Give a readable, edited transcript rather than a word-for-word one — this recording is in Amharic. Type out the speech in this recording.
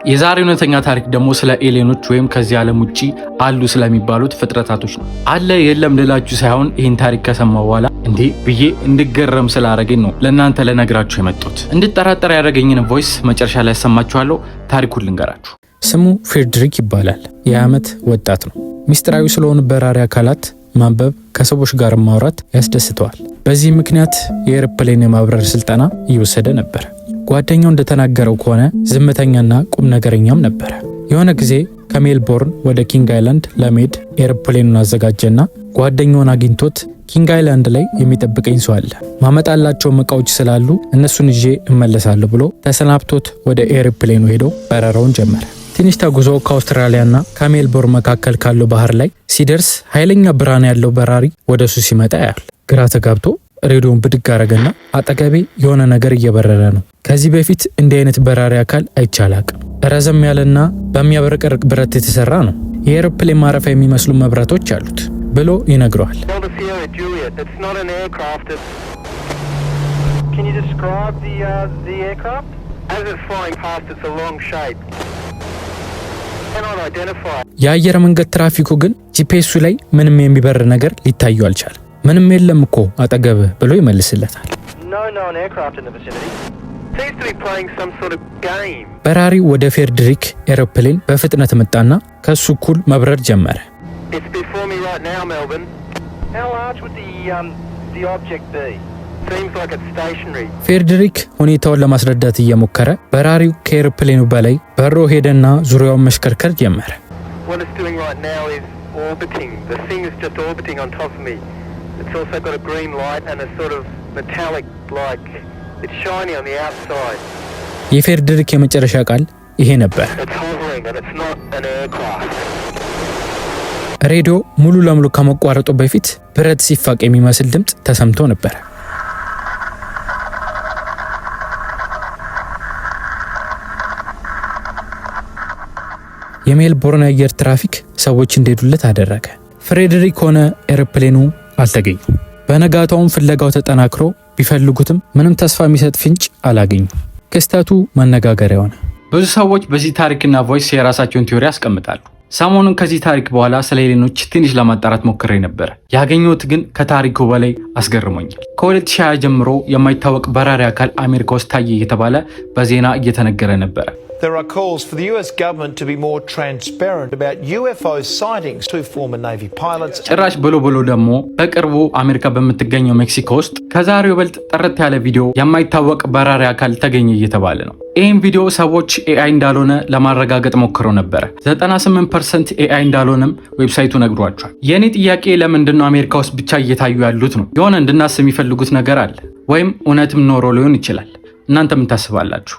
የዛሬው እውነተኛ ታሪክ ደግሞ ስለ ኤሊየኖች ወይም ከዚህ ዓለም ውጪ አሉ ስለሚባሉት ፍጥረታቶች ነው። አለ የለም ልላችሁ ሳይሆን ይህን ታሪክ ከሰማሁ በኋላ እንዴ ብዬ እንድገረም ስላደረገኝ ነው ለእናንተ ለነግራችሁ የመጣሁት። እንድጠራጠር ያደረገኝን ቮይስ መጨረሻ ላይ ያሰማችኋለሁ። ታሪኩን ልንገራችሁ። ስሙ ፍሬድሪክ ይባላል። የ20 ወጣት ነው። ሚስጥራዊ ስለሆኑ በራሪ አካላት ማንበብ፣ ከሰዎች ጋር ማውራት ያስደስተዋል። በዚህ ምክንያት የኤርፕሌን የማብረር ስልጠና እየወሰደ ነበር። ጓደኛው እንደተናገረው ከሆነ ዝምተኛና ቁም ነገረኛም ነበር። የሆነ ጊዜ ከሜልቦርን ወደ ኪንግ አይላንድ ለመሄድ ኤርፕሌኑን አዘጋጀና ጓደኛውን አግኝቶት ኪንግ አይላንድ ላይ የሚጠብቀኝ ሰው አለ፣ ማመጣላቸው እቃዎች ስላሉ እነሱን ይዤ እመለሳለሁ ብሎ ተሰናብቶት ወደ ኤርፕሌኑ ሄዶ በረራውን ጀመረ። ትንሽ ተጉዞ ከአውስትራሊያና ከሜልቦርን መካከል ካለው ባህር ላይ ሲደርስ ኃይለኛ ብርሃን ያለው በራሪ ወደሱ ሲመጣ ያያል። ግራ ተጋብቶ ሬዲዮን ብድግ አረገና አጠገቤ የሆነ ነገር እየበረረ ነው፣ ከዚህ በፊት እንዲህ አይነት በራሪ አካል አይቻላቅም፣ ረዘም ያለና በሚያብረቀርቅ ብረት የተሰራ ነው፣ የኤሮፕሌን ማረፊያ የሚመስሉ መብራቶች አሉት ብሎ ይነግረዋል። የአየር መንገድ ትራፊኩ ግን ጂፒኤሱ ላይ ምንም የሚበር ነገር ሊታዩ አልቻለም። ምንም የለም እኮ አጠገብ ብሎ ይመልስለታል። በራሪ ወደ ፍሬድሪክ ኤሮፕሌን በፍጥነት መጣና ከሱ እኩል መብረር ጀመረ። ፍሬድሪክ ሁኔታውን ለማስረዳት እየሞከረ በራሪው ከኤሮፕሌኑ በላይ በሮ ሄደና ዙሪያውን መሽከርከር ጀመረ። It's also got a green light and a sort of metallic like it's shiny on the outside. የፍሬድሪክ የመጨረሻ ቃል ይሄ ነበር። It's hovering and it's not an aircraft. ሬዲዮ ሙሉ ለሙሉ ከመቋረጡ በፊት ብረት ሲፋቅ የሚመስል ድምጽ ተሰምቶ ነበር። የሜልቦርን አየር ትራፊክ ሰዎች እንዲሄዱለት አደረገ። ፍሬድሪክ ሆነ ኤሮፕሌኑ አልተገኙም። በነጋታውም ፍለጋው ተጠናክሮ ቢፈልጉትም ምንም ተስፋ የሚሰጥ ፍንጭ አላገኙም። ክስተቱ መነጋገሪያ ሆነ። ብዙ ሰዎች በዚህ ታሪክና ቮይስ የራሳቸውን ቲዮሪ ያስቀምጣሉ። ሰሞኑን ከዚህ ታሪክ በኋላ ስለ ኤሊየኖች ትንሽ ለማጣራት ሞክሬ ነበር። ያገኘሁት ግን ከታሪኩ በላይ አስገርሞኛል። ከ2020 ጀምሮ የማይታወቅ በራሪ አካል አሜሪካ ውስጥ ታየ እየተባለ በዜና እየተነገረ ነበር። There are calls for the US government to be more transparent about UFO sightings. Two former Navy pilots. ጭራሽ ብሎ ደግሞ በቅርቡ አሜሪካ በምትገኘው ሜክሲኮ ውስጥ ከዛሬው በልጥ ጥርት ያለ ቪዲዮ የማይታወቅ በራሪ አካል ተገኘ እየተባለ ነው። ይህም ቪዲዮ ሰዎች ኤአይ እንዳልሆነ ለማረጋገጥ ሞክረው ነበር። 98% ኤአይ እንዳልሆነም ዌብሳይቱ ነግሯቸዋል። የኔ ጥያቄ ለምንድን ነው አሜሪካ ውስጥ ብቻ እየታዩ ያሉት ነው? የሆነ እንድናስብ የሚፈልጉት ነገር አለ ወይም እውነትም ኖሮ ሊሆን ይችላል። እናንተ ምን ታስባላችሁ?